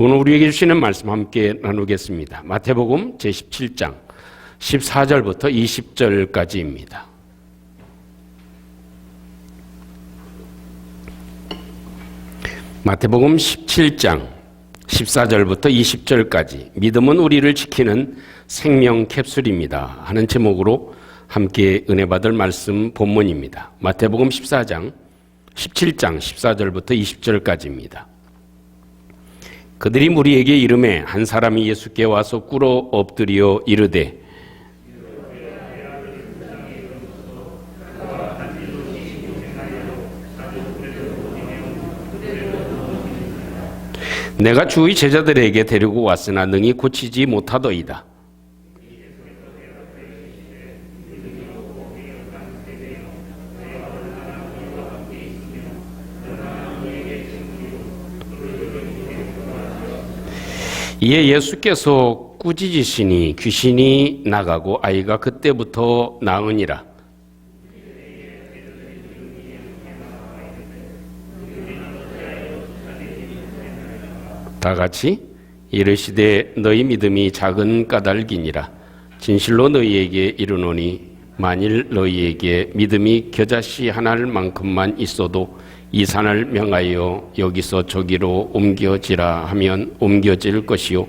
오늘 우리에게 주시는 말씀 함께 나누겠습니다. 마태복음 제17장 14절부터 20절까지입니다. 마태복음 17장 14절부터 20절까지 믿음은 우리를 지키는 생명 캡슐입니다 하는 제목으로 함께 은혜 받을 말씀 본문입니다. 마태복음 17장 14절부터 20절까지입니다. 그들이 무리에게 이르매 한 사람이 예수께 와서 꿇어 엎드려 이르되 내가 주의 제자들에게 데리고 왔으나 능히 고치지 못하더이다. 이에 예수께서 꾸짖으시니 귀신이 나가고 아이가 그때부터 나으니라. 다 같이 이르시되 너희 믿음이 작은 까닭이니라. 진실로 너희에게 이르노니 만일 너희에게 믿음이 겨자씨 하나만큼만 있어도 이 산을 명하여 여기서 저기로 옮겨지라 하면 옮겨질 것이요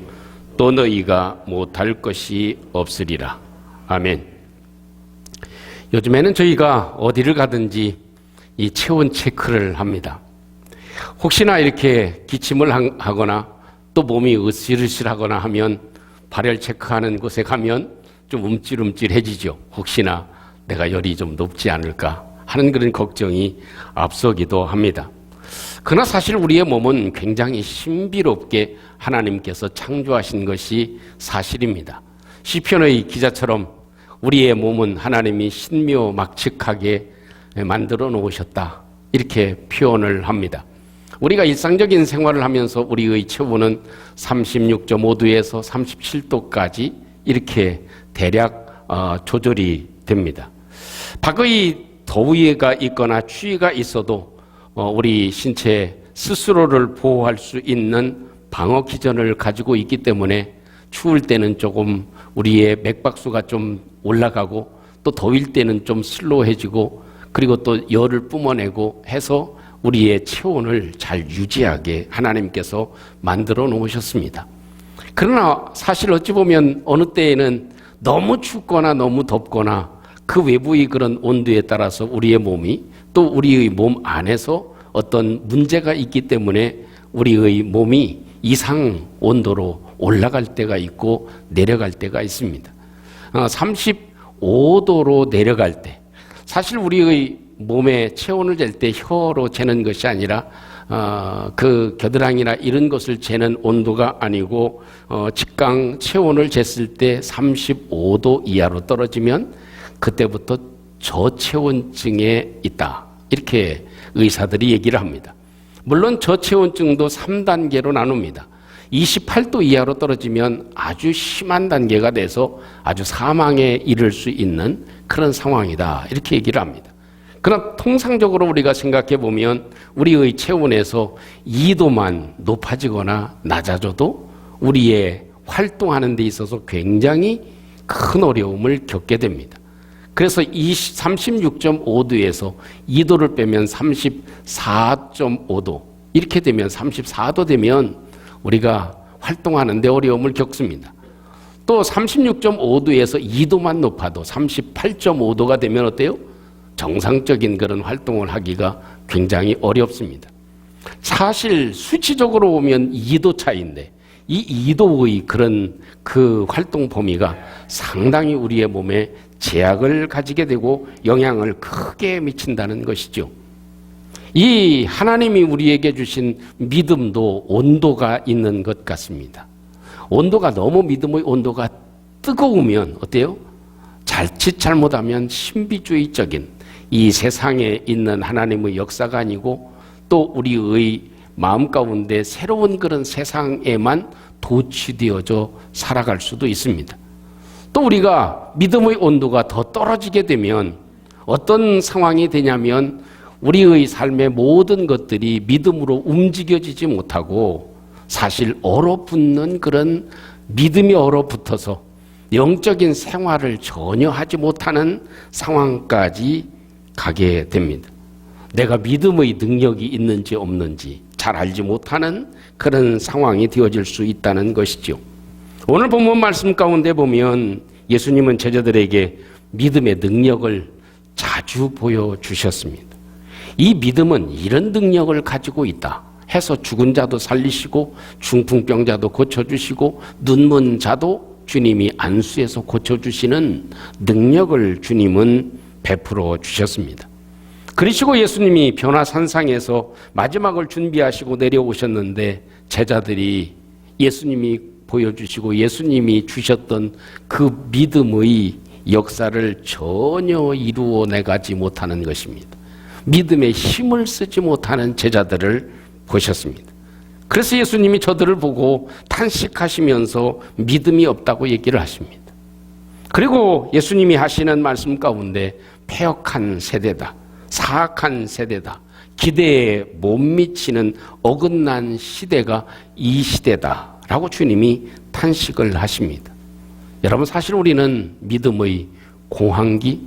또 너희가 못할 것이 없으리라. 아멘. 요즘에는 저희가 어디를 가든지 이 체온 체크를 합니다. 혹시나 이렇게 기침을 하거나 또 몸이 으슬으슬하거나 하면 발열 체크하는 곳에 가면 좀 움찔움찔해지죠. 혹시나 내가 열이 좀 높지 않을까 하는 그런 걱정이 앞서기도 합니다. 그러나 사실 우리의 몸은 굉장히 신비롭게 하나님께서 창조하신 것이 사실입니다. 시편의 기자처럼 우리의 몸은 하나님이 신묘막측하게 만들어 놓으셨다 이렇게 표현을 합니다. 우리가 일상적인 생활을 하면서 우리의 체온은 36.5도에서 37도까지 이렇게 대략 조절이 됩니다. 밖의 더위가 있거나 추위가 있어도 우리 신체 스스로를 보호할 수 있는 방어 기전을 가지고 있기 때문에 추울 때는 조금 우리의 맥박수가 좀 올라가고 또 더울 때는 좀 슬로해지고 그리고 또 열을 뿜어내고 해서 우리의 체온을 잘 유지하게 하나님께서 만들어 놓으셨습니다. 그러나 사실 어찌 보면 어느 때에는 너무 춥거나 너무 덥거나 그 외부의 그런 온도에 따라서 우리의 몸이 또 우리의 몸 안에서 어떤 문제가 있기 때문에 우리의 몸이 이상 온도로 올라갈 때가 있고 내려갈 때가 있습니다. 35도로 내려갈 때 사실 우리의 몸의 체온을 잴 때 혀로 재는 것이 아니라 그 겨드랑이나 이런 것을 재는 온도가 아니고 직강 체온을 쟀을 때 35도 이하로 떨어지면 그때부터 저체온증에 있다 이렇게 의사들이 얘기를 합니다. 물론 저체온증도 3단계로 나눕니다. 28도 이하로 떨어지면 아주 심한 단계가 돼서 아주 사망에 이를 수 있는 그런 상황이다 이렇게 얘기를 합니다. 그러나 통상적으로 우리가 생각해 보면 우리의 체온에서 2도만 높아지거나 낮아져도 우리의 활동하는 데 있어서 굉장히 큰 어려움을 겪게 됩니다. 그래서 36.5도에서 2도를 빼면 34.5도 이렇게 되면 34도 되면 우리가 활동하는 데 어려움을 겪습니다. 또 36.5도에서 2도만 높아도 38.5도가 되면 어때요? 정상적인 그런 활동을 하기가 굉장히 어렵습니다. 사실 수치적으로 보면 2도 차이인데 이 2도의 그런 그 활동 범위가 상당히 우리의 몸에 제약을 가지게 되고 영향을 크게 미친다는 것이죠. 이 하나님이 우리에게 주신 믿음도 온도가 있는 것 같습니다. 온도가 너무 믿음의 온도가 뜨거우면 어때요? 자칫 잘못하면 신비주의적인 이 세상에 있는 하나님의 역사가 아니고 또 우리의 마음 가운데 새로운 그런 세상에만 도취되어져 살아갈 수도 있습니다. 또 우리가 믿음의 온도가 더 떨어지게 되면 어떤 상황이 되냐면 우리의 삶의 모든 것들이 믿음으로 움직여지지 못하고 사실 얼어붙는 그런 믿음이 얼어붙어서 영적인 생활을 전혀 하지 못하는 상황까지 가게 됩니다. 내가 믿음의 능력이 있는지 없는지 잘 알지 못하는 그런 상황이 되어질 수 있다는 것이죠. 오늘 본문 말씀 가운데 보면 예수님은 제자들에게 믿음의 능력을 자주 보여주셨습니다. 이 믿음은 이런 능력을 가지고 있다 해서 죽은 자도 살리시고 중풍병자도 고쳐주시고 눈먼 자도 주님이 안수해서 고쳐주시는 능력을 주님은 베풀어 주셨습니다. 그러시고 예수님이 변화산상에서 마지막을 준비하시고 내려오셨는데 제자들이 예수님이 보여주시고 예수님이 주셨던 그 믿음의 역사를 전혀 이루어내가지 못하는 것입니다. 믿음의 힘을 쓰지 못하는 제자들을 보셨습니다. 그래서 예수님이 저들을 보고 탄식하시면서 믿음이 없다고 얘기를 하십니다. 그리고 예수님이 하시는 말씀 가운데 패역한 세대다, 사악한 세대다, 기대에 못 미치는 어긋난 시대가 이 시대다라고 주님이 탄식을 하십니다. 여러분, 사실 우리는 믿음의 공황기,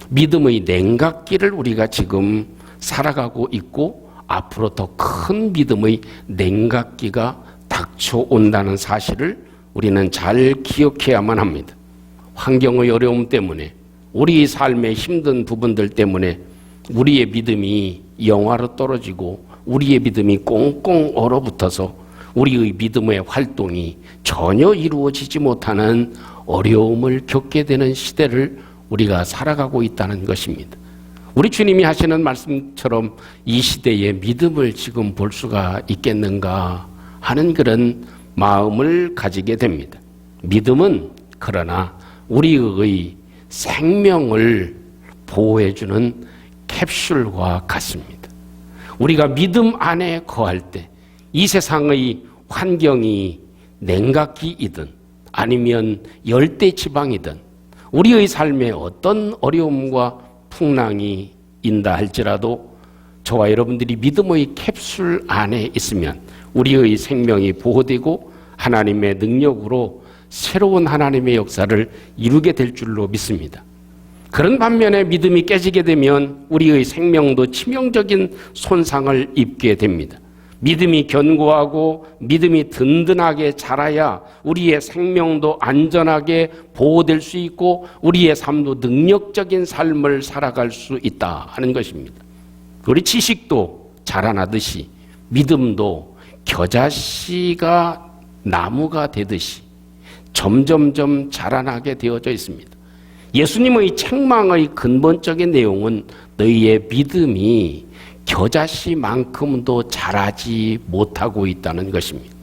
믿음의 냉각기를 우리가 지금 살아가고 있고 앞으로 더 큰 믿음의 냉각기가 닥쳐온다는 사실을 우리는 잘 기억해야만 합니다. 환경의 어려움 때문에, 우리 삶의 힘든 부분들 때문에 우리의 믿음이 영하로 떨어지고 우리의 믿음이 꽁꽁 얼어붙어서 우리의 믿음의 활동이 전혀 이루어지지 못하는 어려움을 겪게 되는 시대를 우리가 살아가고 있다는 것입니다. 우리 주님이 하시는 말씀처럼 이 시대의 믿음을 지금 볼 수가 있겠는가 하는 그런 마음을 가지게 됩니다. 믿음은 그러나 우리의 생명을 보호해주는 캡슐과 같습니다. 우리가 믿음 안에 거할 때 이 세상의 환경이 냉각기이든 아니면 열대지방이든 우리의 삶에 어떤 어려움과 풍랑이 인다 할지라도 저와 여러분들이 믿음의 캡슐 안에 있으면 우리의 생명이 보호되고 하나님의 능력으로 새로운 하나님의 역사를 이루게 될 줄로 믿습니다. 그런 반면에 믿음이 깨지게 되면 우리의 생명도 치명적인 손상을 입게 됩니다. 믿음이 견고하고 믿음이 든든하게 자라야 우리의 생명도 안전하게 보호될 수 있고 우리의 삶도 능력적인 삶을 살아갈 수 있다 하는 것입니다. 우리 지식도 자라나듯이 믿음도 겨자씨가 나무가 되듯이 점점점 자라나게 되어져 있습니다. 예수님의 책망의 근본적인 내용은 너희의 믿음이 겨자씨만큼도 자라지 못하고 있다는 것입니다.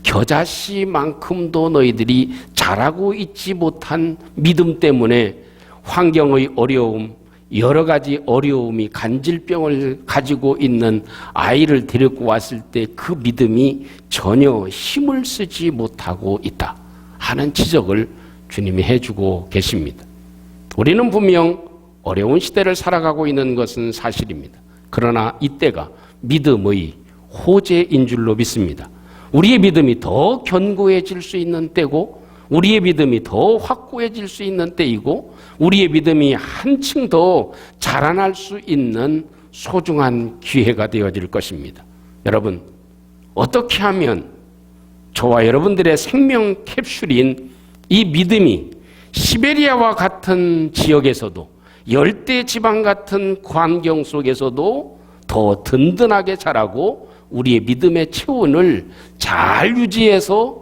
겨자씨만큼도 너희들이 자라고 있지 못한 믿음 때문에 환경의 어려움, 여러 가지 어려움이 간질병을 가지고 있는 아이를 데리고 왔을 때 그 믿음이 전혀 힘을 쓰지 못하고 있다 하는 지적을 주님이 해주고 계십니다. 우리는 분명 어려운 시대를 살아가고 있는 것은 사실입니다. 그러나 이때가 믿음의 호재인 줄로 믿습니다. 우리의 믿음이 더 견고해질 수 있는 때고 우리의 믿음이 더 확고해질 수 있는 때이고 우리의 믿음이 한층 더 자라날 수 있는 소중한 기회가 되어질 것입니다. 여러분, 어떻게 하면 저와 여러분들의 생명 캡슐인 이 믿음이 시베리아와 같은 지역에서도 열대지방 같은 환경 속에서도 더 든든하게 자라고 우리의 믿음의 체온을 잘 유지해서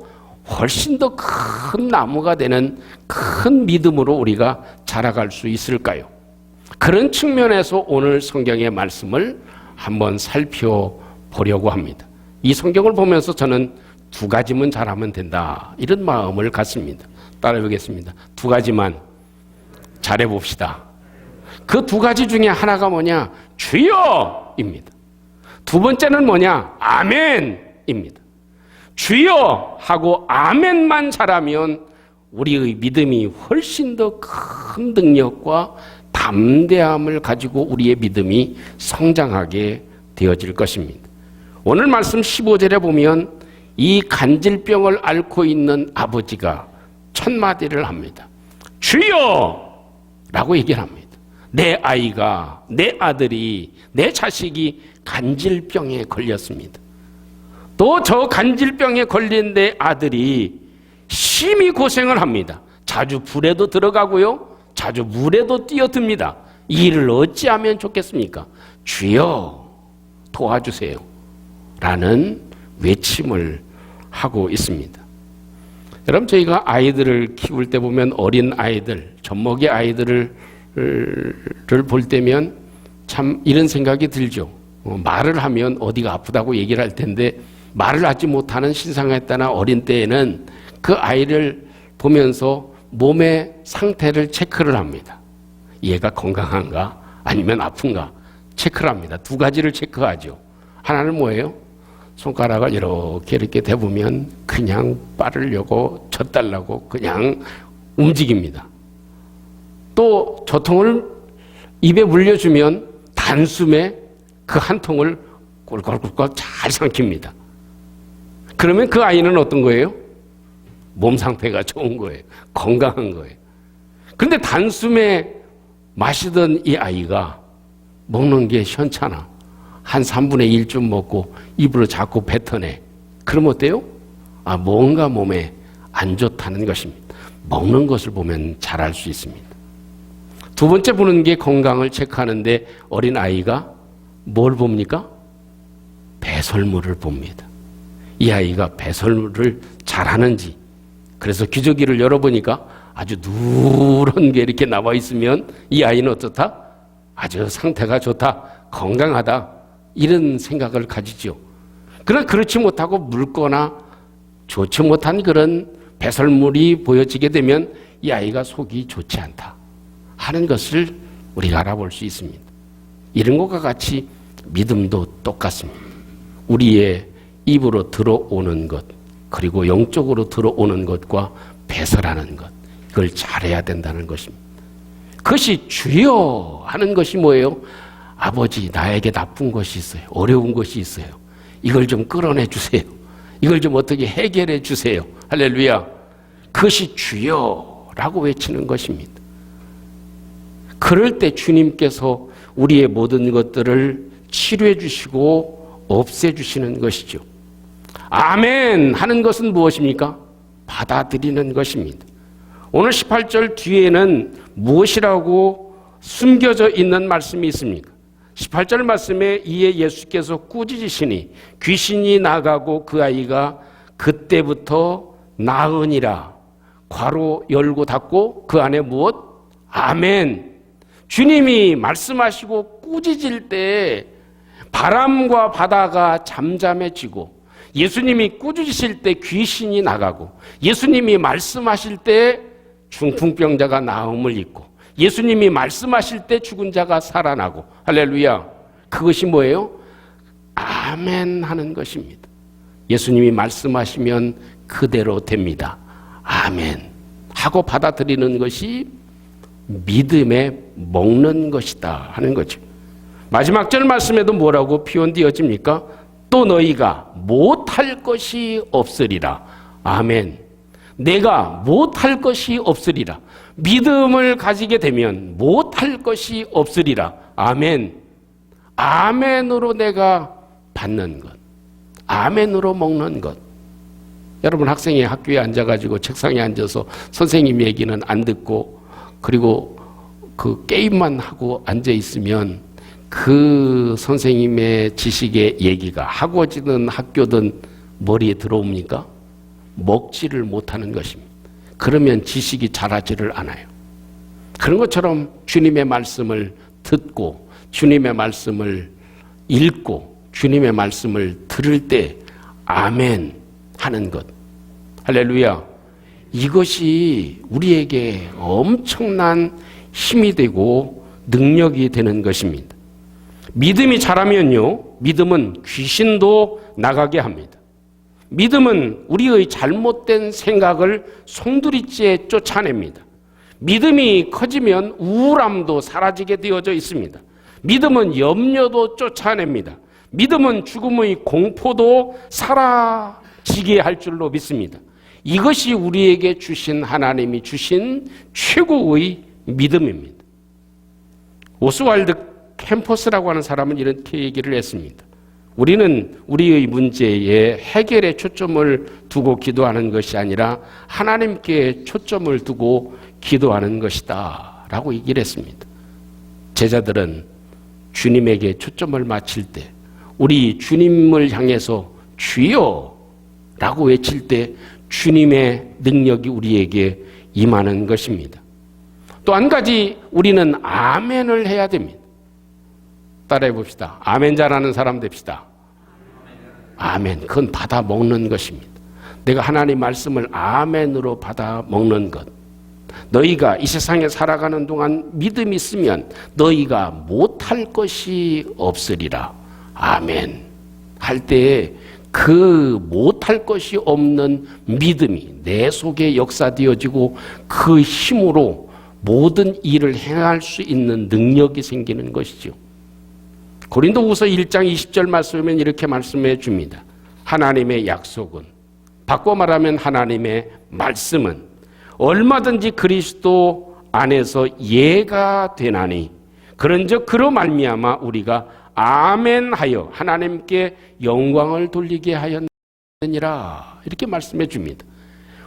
훨씬 더 큰 나무가 되는 큰 믿음으로 우리가 자라갈 수 있을까요? 그런 측면에서 오늘 성경의 말씀을 한번 살펴보려고 합니다. 이 성경을 보면서 저는 두 가지만 잘하면 된다 이런 마음을 갖습니다. 따라해보겠습니다. 두 가지만 잘해봅시다. 그 두 가지 중에 하나가 뭐냐? 주여입니다. 두 번째는 뭐냐? 아멘입니다. 주여 하고 아멘만 잘하면 우리의 믿음이 훨씬 더 큰 능력과 담대함을 가지고 우리의 믿음이 성장하게 되어질 것입니다. 오늘 말씀 15절에 보면 이 간질병을 앓고 있는 아버지가 첫 마디를 합니다. 주여! 라고 얘기를 합니다. 내 아이가, 내 아들이, 내 자식이 간질병에 걸렸습니다. 또 저 간질병에 걸린 내 아들이 심히 고생을 합니다. 자주 불에도 들어가고요, 자주 물에도 뛰어듭니다. 이 일을 어찌하면 좋겠습니까? 주여 도와주세요 라는 외침을 하고 있습니다. 여러분, 저희가 아이들을 키울 때 보면 어린 아이들, 젖먹이 아이들을 볼 때면 참 이런 생각이 들죠. 말을 하면 어디가 아프다고 얘기를 할 텐데 말을 하지 못하는 신생아였다나 어린 때에는 그 아이를 보면서 몸의 상태를 체크를 합니다. 얘가 건강한가 아니면 아픈가 체크를 합니다. 두 가지를 체크하죠. 하나는 뭐예요? 손가락을 이렇게 대보면 그냥 빠르려고 젖달라고 그냥 움직입니다. 또 저통을 입에 물려주면 단숨에 그 한 통을 꿀꿀꿀꿀 잘 삼킵니다. 그러면 그 아이는 어떤 거예요? 몸 상태가 좋은 거예요. 건강한 거예요. 그런데 단숨에 마시던 이 아이가 먹는 게 현찮아. 한 3분의 1쯤 먹고 입으로 자꾸 뱉어내. 그럼 어때요? 뭔가 몸에 안 좋다는 것입니다. 먹는 것을 보면 잘 알 수 있습니다. 두 번째 보는 게 건강을 체크하는데 어린 아이가 뭘 봅니까? 배설물을 봅니다. 이 아이가 배설물을 잘하는지. 그래서 기저귀를 열어보니까 아주 누런 게 이렇게 나와 있으면 이 아이는 어떻다? 아주 상태가 좋다, 건강하다, 이런 생각을 가지죠. 그러나 그렇지 못하고 묽거나 좋지 못한 그런 배설물이 보여지게 되면 이 아이가 속이 좋지 않다 하는 것을 우리가 알아볼 수 있습니다. 이런 것과 같이 믿음도 똑같습니다. 우리의 입으로 들어오는 것, 그리고 영적으로 들어오는 것과 배설하는 것, 이걸 잘해야 된다는 것입니다. 그것이 주여 하는 것이 뭐예요? 아버지, 나에게 나쁜 것이 있어요. 어려운 것이 있어요. 이걸 좀 끌어내 주세요. 이걸 좀 어떻게 해결해 주세요. 할렐루야. 그것이 주여라고 외치는 것입니다. 그럴 때 주님께서 우리의 모든 것들을 치료해 주시고 없애 주시는 것이죠. 아멘 하는 것은 무엇입니까? 받아들이는 것입니다. 오늘 18절 뒤에는 무엇이라고 숨겨져 있는 말씀이 있습니까? 18절 말씀에 이에 예수께서 꾸짖으시니 귀신이 나가고 그 아이가 그때부터 나으니라. 괄호 열고 닫고 그 안에 무엇? 아멘. 주님이 말씀하시고 꾸짖을 때 바람과 바다가 잠잠해지고, 예수님이 꾸짖으실 때 귀신이 나가고, 예수님이 말씀하실 때 중풍병자가 나음을 입고, 예수님이 말씀하실 때 죽은 자가 살아나고, 할렐루야. 그것이 뭐예요? 아멘 하는 것입니다. 예수님이 말씀하시면 그대로 됩니다. 아멘 하고 받아들이는 것이 믿음에 먹는 것이다 하는 거죠. 마지막 절 말씀에도 뭐라고 표현되어집니까? 또 너희가 못할 것이 없으리라. 아멘. 내가 못할 것이 없으리라. 믿음을 가지게 되면 못할 것이 없으리라. 아멘. 아멘으로 내가 받는 것, 아멘으로 먹는 것. 여러분, 학생이 학교에 앉아가지고 책상에 앉아서 선생님 얘기는 안 듣고 그리고 그 게임만 하고 앉아있으면 그 선생님의 지식의 얘기가 학원이든 학교든 머리에 들어옵니까? 먹지를 못하는 것입니다. 그러면 지식이 자라지를 않아요. 그런 것처럼 주님의 말씀을 듣고 주님의 말씀을 읽고 주님의 말씀을 들을 때 아멘 하는 것, 할렐루야, 이것이 우리에게 엄청난 힘이 되고 능력이 되는 것입니다. 믿음이 자라면요, 믿음은 귀신도 나가게 합니다. 믿음은 우리의 잘못된 생각을 송두리째 쫓아냅니다. 믿음이 커지면 우울함도 사라지게 되어져 있습니다. 믿음은 염려도 쫓아냅니다. 믿음은 죽음의 공포도 지게 할 줄로 믿습니다. 이것이 우리에게 주신 하나님이 주신 최고의 믿음입니다. 오스왈드 캠퍼스라고 하는 사람은 이렇게 얘기를 했습니다. 우리는 우리의 문제에 해결에 초점을 두고 기도하는 것이 아니라 하나님께 초점을 두고 기도하는 것이다 라고 얘기를 했습니다. 제자들은 주님에게 초점을 맞출 때, 우리 주님을 향해서 주여 라고 외칠 때 주님의 능력이 우리에게 임하는 것입니다. 또 한 가지, 우리는 아멘을 해야 됩니다. 따라해 봅시다. 아멘 잘하는 사람 됩시다. 아멘. 그건 받아 먹는 것입니다. 내가 하나님 말씀을 아멘으로 받아 먹는 것. 너희가 이 세상에 살아가는 동안 믿음이 있으면 너희가 못할 것이 없으리라. 아멘. 할 때에 그 못할 것이 없는 믿음이 내 속에 역사되어지고 그 힘으로 모든 일을 행할 수 있는 능력이 생기는 것이죠. 고린도후서 1장 20절 말씀에 이렇게 말씀해 줍니다. 하나님의 약속은, 바꿔 말하면 하나님의 말씀은 얼마든지 그리스도 안에서 예가 되나니 그런즉 그로 말미암아 우리가 아멘하여 하나님께 영광을 돌리게 하였느니라. 이렇게 말씀해 줍니다.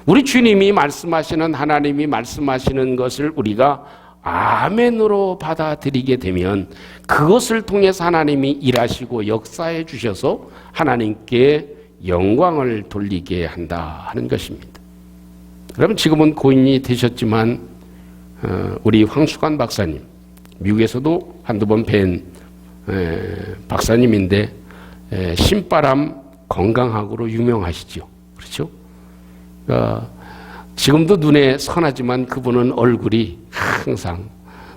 우리 주님이 말씀하시는, 하나님이 말씀하시는 것을 우리가 아멘으로 받아들이게 되면 그것을 통해서 하나님이 일하시고 역사해 주셔서 하나님께 영광을 돌리게 한다 하는 것입니다. 여러분, 지금은 고인이 되셨지만 우리 황수관 박사님, 미국에서도 한두 번 뵌 박사님인데 신바람 건강학으로 유명하시죠. 그렇죠? 지금도 눈에 선하지만 그분은 얼굴이 항상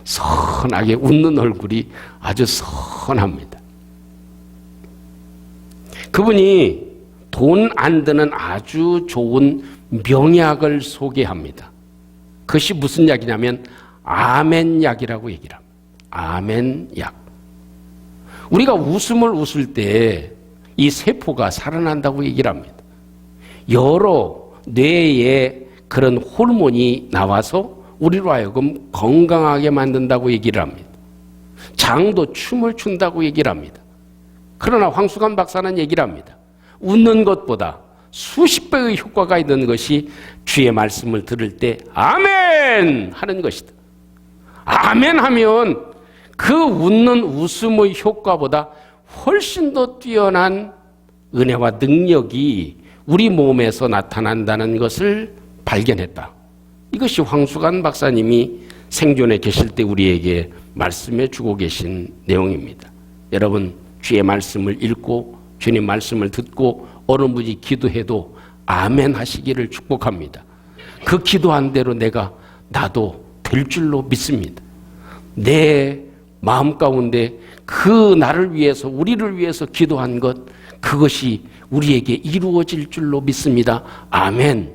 선하게 웃는 얼굴이 아주 선합니다. 그분이 돈 안 드는 아주 좋은 명약을 소개합니다. 그것이 무슨 약이냐면 아멘약이라고 얘기를 합니다. 아멘약. 우리가 웃음을 웃을 때 이 세포가 살아난다고 얘기를 합니다. 여러 뇌에 그런 호르몬이 나와서 우리로 하여금 건강하게 만든다고 얘기를 합니다. 장도 춤을 춘다고 얘기를 합니다. 그러나 황수관 박사는 얘기를 합니다. 웃는 것보다 수십 배의 효과가 있는 것이 주의 말씀을 들을 때 아멘 하는 것이다. 아멘 하면 그 웃는 웃음의 효과보다 훨씬 더 뛰어난 은혜와 능력이 우리 몸에서 나타난다는 것을 발견했다. 이것이 황수관 박사님이 생존에 계실 때 우리에게 말씀해 주고 계신 내용입니다. 여러분, 주의 말씀을 읽고 주님 말씀을 듣고 어느 분이 기도해도 아멘 하시기를 축복합니다. 그 기도한 대로 나도 될 줄로 믿습니다. 내 마음 가운데 그 나를 위해서, 우리를 위해서 기도한 것, 그것이 우리에게 이루어질 줄로 믿습니다. 아멘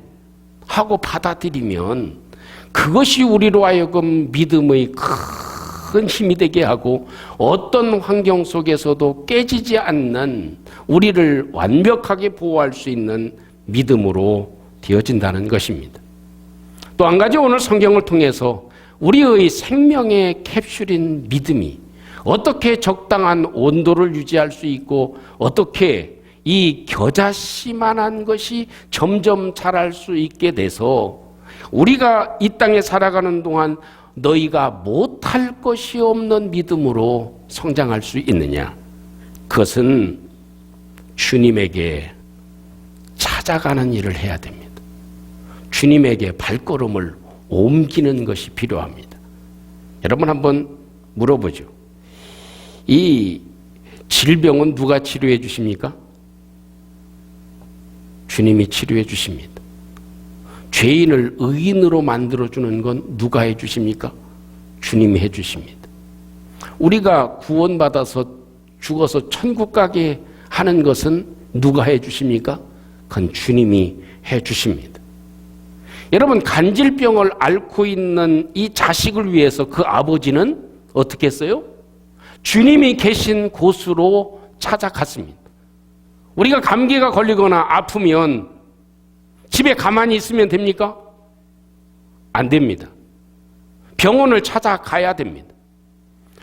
하고 받아들이면 그것이 우리로 하여금 믿음의 큰 힘이 되게 하고 어떤 환경 속에서도 깨지지 않는, 우리를 완벽하게 보호할 수 있는 믿음으로 되어진다는 것입니다. 또 한 가지, 오늘 성경을 통해서 우리의 생명의 캡슐인 믿음이 어떻게 적당한 온도를 유지할 수 있고 어떻게 이 겨자씨만한 것이 점점 자랄 수 있게 돼서 우리가 이 땅에 살아가는 동안 너희가 못할 것이 없는 믿음으로 성장할 수 있느냐? 그것은 주님에게 찾아가는 일을 해야 됩니다. 주님에게 발걸음을 옮기는 것이 필요합니다. 여러분, 한번 물어보죠. 이 질병은 누가 치료해 주십니까? 주님이 치료해 주십니다. 죄인을 의인으로 만들어주는 건 누가 해 주십니까? 주님이 해 주십니다. 우리가 구원받아서 죽어서 천국 가게 하는 것은 누가 해 주십니까? 그건 주님이 해 주십니다. 여러분, 간질병을 앓고 있는 이 자식을 위해서 그 아버지는 어떻게 했어요? 주님이 계신 곳으로 찾아갔습니다. 우리가 감기가 걸리거나 아프면 집에 가만히 있으면 됩니까? 안 됩니다. 병원을 찾아가야 됩니다.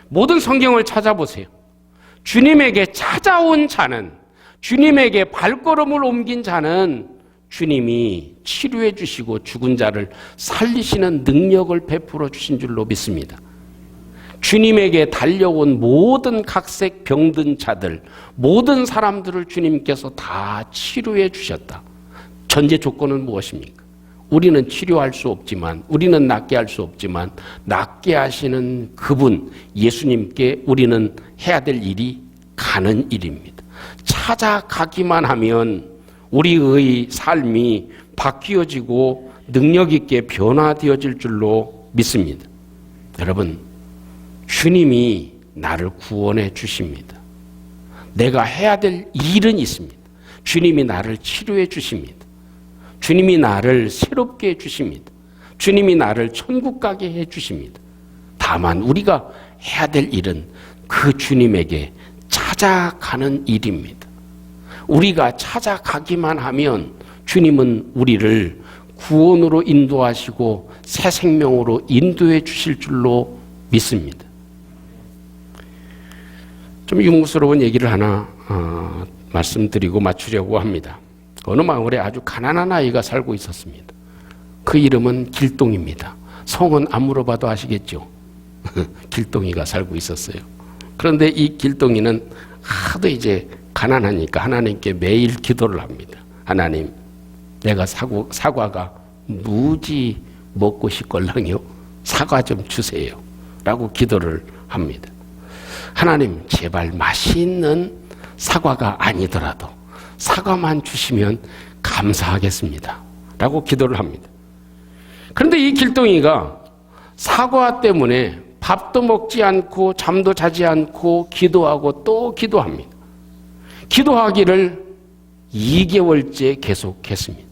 모든 성경을 찾아보세요. 주님에게 찾아온 자는, 주님에게 발걸음을 옮긴 자는 주님이 치료해 주시고 죽은 자를 살리시는 능력을 베풀어 주신 줄로 믿습니다. 주님에게 달려온 모든 각색 병든 자들, 모든 사람들을 주님께서 다 치료해 주셨다. 전제 조건은 무엇입니까? 우리는 치료할 수 없지만, 우리는 낫게 할 수 없지만 낫게 하시는 그분 예수님께 우리는 해야 될 일이 가는 일입니다. 찾아가기만 하면 우리의 삶이 바뀌어지고 능력 있게 변화되어질 줄로 믿습니다. 여러분, 주님이 나를 구원해 주십니다. 내가 해야 될 일은 있습니다. 주님이 나를 치료해 주십니다. 주님이 나를 새롭게 해 주십니다. 주님이 나를 천국 가게 해 주십니다. 다만 우리가 해야 될 일은 그 주님에게 찾아가는 일입니다. 우리가 찾아가기만 하면 주님은 우리를 구원으로 인도하시고 새 생명으로 인도해 주실 줄로 믿습니다. 좀 유머스러운 얘기를 하나 말씀드리고 마치려고 합니다. 어느 마을에 아주 가난한 아이가 살고 있었습니다. 그 이름은 길동입니다. 성은 안 물어봐도 아시겠죠? 길동이가 살고 있었어요. 그런데 이 길동이는 하도 이제 가난하니까 하나님께 매일 기도를 합니다. 하나님, 내가 사과가 무지 먹고 싶걸랑요. 사과 좀 주세요. 라고 기도를 합니다. 하나님, 제발 맛있는 사과가 아니더라도 사과만 주시면 감사하겠습니다. 라고 기도를 합니다. 그런데 이 길동이가 사과 때문에 밥도 먹지 않고 잠도 자지 않고 기도하고 또 기도합니다. 기도하기를 2개월째 계속했습니다.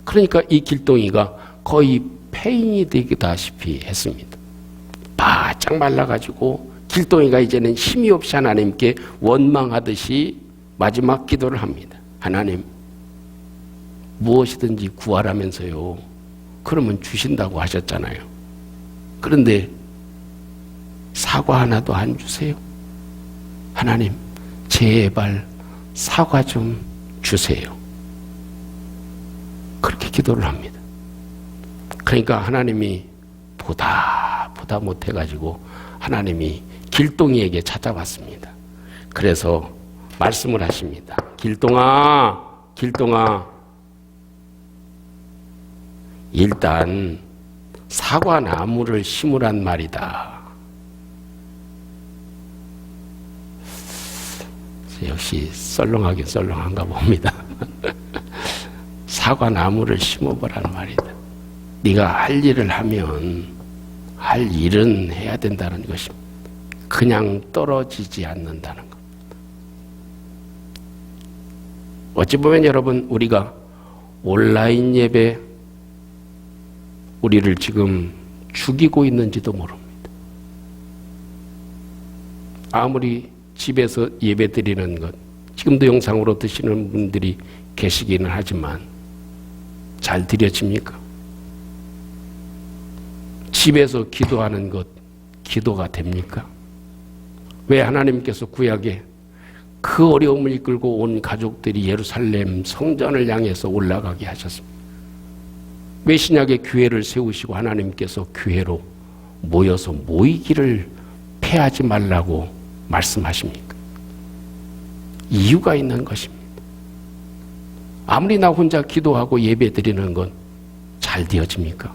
그러니까 이 길동이가 거의 폐인이 되다시피 했습니다. 바짝 말라가지고 길동이가 이제는 힘이 없이 하나님께 원망하듯이 마지막 기도를 합니다. 하나님, 무엇이든지 구하라면서요. 그러면 주신다고 하셨잖아요. 그런데 사과 하나도 안 주세요. 하나님, 제발 사과 좀 주세요. 그렇게 기도를 합니다. 그러니까 하나님이 보다 못해가지고 하나님이 길동이에게 찾아왔습니다. 그래서 말씀을 하십니다. 길동아, 일단 사과 나무를 심으란 말이다. 역시 썰렁하긴 썰렁한가 봅니다. 사과 나무를 심어보란 말이다. 네가 할 일을 하면 할 일은 해야 된다는 것입니다. 그냥 떨어지지 않는다는 것. 어찌 보면 여러분, 우리가 온라인 예배 우리를 지금 죽이고 있는지도 모릅니다. 아무리 집에서 예배 드리는 것, 지금도 영상으로 드시는 분들이 계시기는 하지만 잘 드려집니까? 집에서 기도하는 것, 기도가 됩니까? 왜 하나님께서 구약에 그 어려움을 이끌고 온 가족들이 예루살렘 성전을 향해서 올라가게 하셨습니다? 왜 신약에 교회를 세우시고 하나님께서 교회로 모여서 모이기를 패하지 말라고 말씀하십니까? 이유가 있는 것입니다. 아무리 나 혼자 기도하고 예배 드리는 건 잘 되어집니까?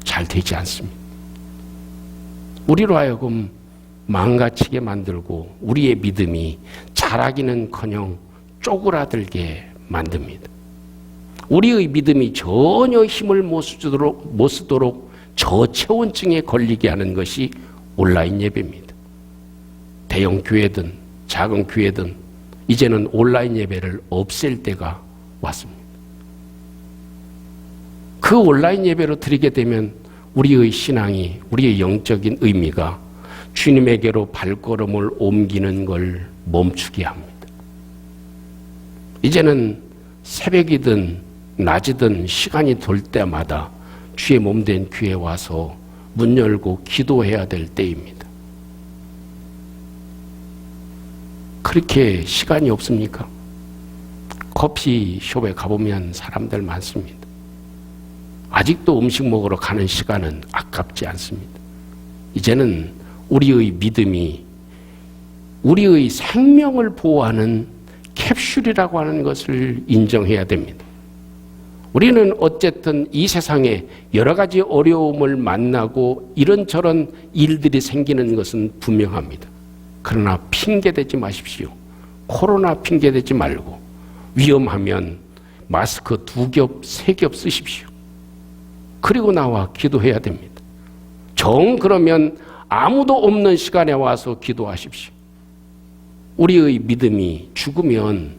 잘 되지 않습니다. 우리로 하여금 망가치게 만들고 우리의 믿음이 자라기는커녕 쪼그라들게 만듭니다. 우리의 믿음이 전혀 힘을 못 쓰도록 저체온증에 걸리게 하는 것이 온라인 예배입니다. 대형 교회든 작은 교회든 이제는 온라인 예배를 없앨 때가 왔습니다. 그 온라인 예배로 드리게 되면 우리의 신앙이, 우리의 영적인 의미가 주님에게로 발걸음을 옮기는 걸 멈추게 합니다. 이제는 새벽이든 낮이든 시간이 돌 때마다 주의 몸된 교회에 와서 문 열고 기도해야 될 때입니다. 그렇게 시간이 없습니까? 커피숍에 가보면 사람들 많습니다. 아직도 음식 먹으러 가는 시간은 아깝지 않습니다. 이제는 우리의 믿음이 우리의 생명을 보호하는 캡슐이라고 하는 것을 인정해야 됩니다. 우리는 어쨌든 이 세상에 여러 가지 어려움을 만나고 이런저런 일들이 생기는 것은 분명합니다. 그러나 핑계대지 마십시오. 코로나 핑계대지 말고 위험하면 마스크 2겹, 3겹 쓰십시오. 그리고 나와 기도해야 됩니다. 정 그러면 아무도 없는 시간에 와서 기도하십시오. 우리의 믿음이 죽으면,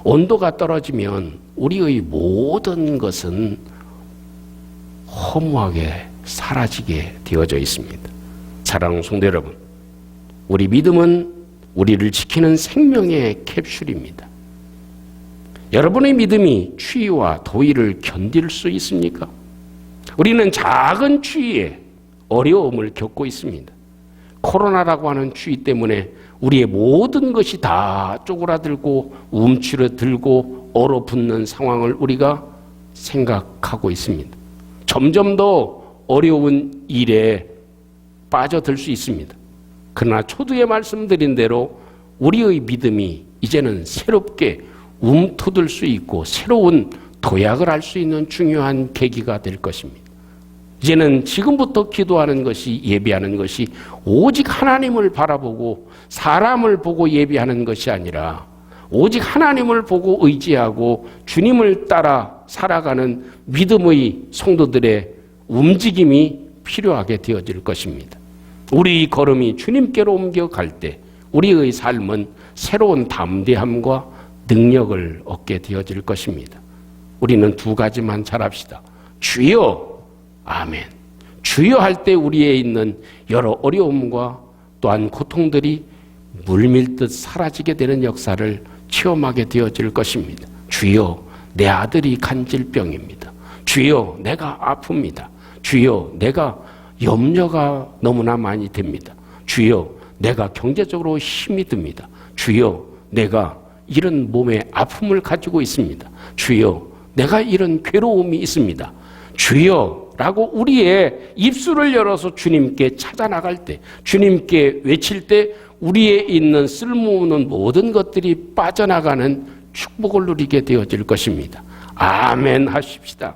온도가 떨어지면 우리의 모든 것은 허무하게 사라지게 되어져 있습니다. 사랑하는 성도 여러분, 우리 믿음은 우리를 지키는 생명의 캡슐입니다. 여러분의 믿음이 추위와 더위를 견딜 수 있습니까? 우리는 작은 추위에 어려움을 겪고 있습니다. 코로나라고 하는 추위 때문에 우리의 모든 것이 다 쪼그라들고 움츠러들고 얼어붙는 상황을 우리가 생각하고 있습니다. 점점 더 어려운 일에 빠져들 수 있습니다. 그러나 초두에 말씀드린 대로 우리의 믿음이 이제는 새롭게 움트들 수 있고 새로운 도약을 할 수 있는 중요한 계기가 될 것입니다. 이제는 지금부터 기도하는 것이, 예배하는 것이 오직 하나님을 바라보고 사람을 보고 예배하는 것이 아니라 오직 하나님을 보고 의지하고 주님을 따라 살아가는 믿음의 성도들의 움직임이 필요하게 되어질 것입니다. 우리 걸음이 주님께로 옮겨갈 때 우리의 삶은 새로운 담대함과 능력을 얻게 되어질 것입니다. 우리는 2가지만 잘합시다. 주여, 아멘. 주여 할 때 우리에 있는 여러 어려움과 또한 고통들이 물밀듯 사라지게 되는 역사를 체험하게 되어질 것입니다. 주여, 내 아들이 간질병입니다. 주여, 내가 아픕니다. 주여, 내가 염려가 너무나 많이 됩니다. 주여, 내가 경제적으로 힘이 듭니다. 주여, 내가 이런 몸의 아픔을 가지고 있습니다. 주여, 내가 이런 괴로움이 있습니다. 주여 라고 우리의 입술을 열어서 주님께 찾아 나갈 때, 주님께 외칠 때 우리에 있는 쓸모없는 모든 것들이 빠져나가는 축복을 누리게 되어질 것입니다. 아멘 하십시다.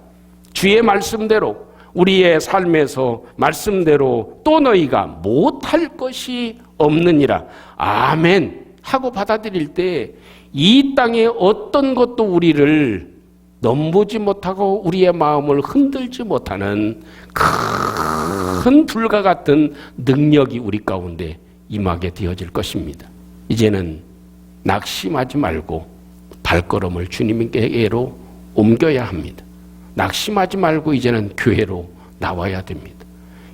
주의 말씀대로 우리의 삶에서 말씀대로 또 너희가 못할 것이 없느니라. 아멘 하고 받아들일 때 이 땅의 어떤 것도 우리를 넘보지 못하고 우리의 마음을 흔들지 못하는 큰 불과 같은 능력이 우리 가운데 임하게 되어질 것입니다. 이제는 낙심하지 말고 발걸음을 주님께로 옮겨야 합니다. 낙심하지 말고 이제는 교회로 나와야 됩니다.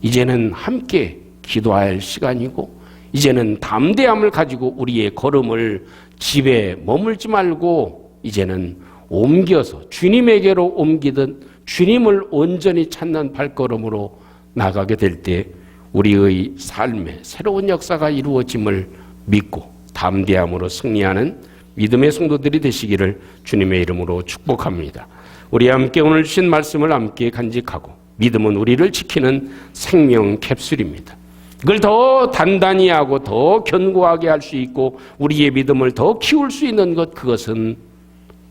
이제는 함께 기도할 시간이고 이제는 담대함을 가지고 우리의 걸음을 집에 머물지 말고 이제는 옮겨서 주님에게로 옮기든 주님을 온전히 찾는 발걸음으로 나가게 될 때 우리의 삶에 새로운 역사가 이루어짐을 믿고 담대함으로 승리하는 믿음의 성도들이 되시기를 주님의 이름으로 축복합니다. 우리 함께 오늘 주신 말씀을 함께 간직하고 믿음은 우리를 지키는 생명 캡슐입니다. 그걸 더 단단히 하고 더 견고하게 할 수 있고 우리의 믿음을 더 키울 수 있는 것, 그것은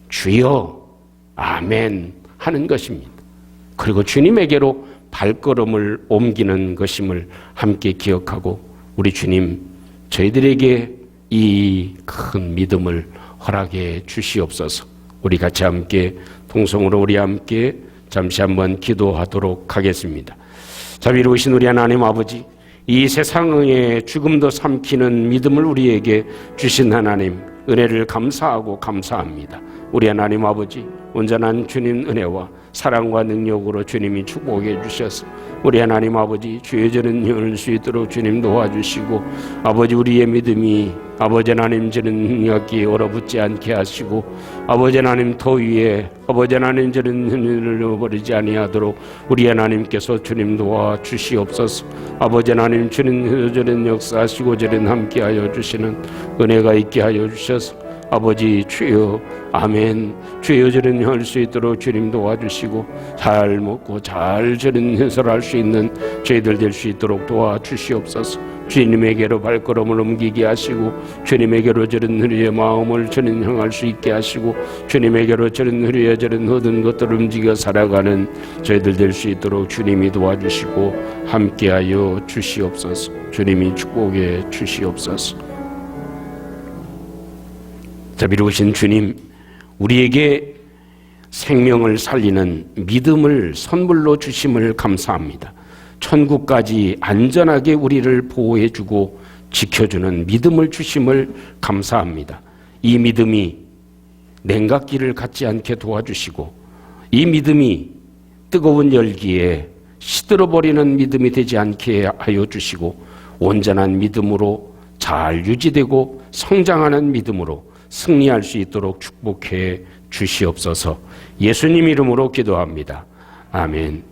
주여 아멘 하는 것입니다. 그리고 주님에게로 발걸음을 옮기는 것임을 함께 기억하고 우리 주님 저희들에게 이 큰 믿음을 허락해 주시옵소서. 우리 같이 함께 통성으로 우리 함께 잠시 한번 기도하도록 하겠습니다. 자비로우신 우리 하나님 아버지, 이 세상의 죽음도 삼키는 믿음을 우리에게 주신 하나님 은혜를 감사하고 감사합니다. 우리 하나님 아버지, 온전한 주님 은혜와 사랑과 능력으로 주님이 축복해 주셔서 우리 하나님 아버지 주의 전은 열수 있도록 주님 도와주시고 아버지 우리의 믿음이 아버지 하나님 저는 여기 얼어붙지 않게 하시고 아버지 하나님 더위에 아버지 하나님 저는 흘려버리지 아니하도록 우리 하나님께서 주님 도와 주시옵소서. 아버지 하나님 주는 저는 역사하시고 저는 함께하여 주시는 은혜가 있게 하여 주셔서 아버지 주여 아멘. 주여 저는 할 수 있도록 주님 도와주시고 잘 먹고 잘 저는 해설할 수 있는 저희들 될 수 있도록 도와주시옵소서. 주님에게로 발걸음을 옮기게 하시고 주님에게로 저런 우리의 마음을 저는 향할 수 있게 하시고 주님에게로 저런 우리의 저런 모든 것들을 움직여 살아가는 저희들 될 수 있도록 주님이 도와주시고 함께하여 주시옵소서. 주님이 축복해 주시옵소서. 자비로우신 주님, 우리에게 생명을 살리는 믿음을 선물로 주심을 감사합니다. 천국까지 안전하게 우리를 보호해주고 지켜주는 믿음을 주심을 감사합니다. 이 믿음이 냉각기를 갖지 않게 도와주시고 이 믿음이 뜨거운 열기에 시들어버리는 믿음이 되지 않게 하여 주시고 온전한 믿음으로 잘 유지되고 성장하는 믿음으로 승리할 수 있도록 축복해 주시옵소서. 예수님 이름으로 기도합니다. 아멘.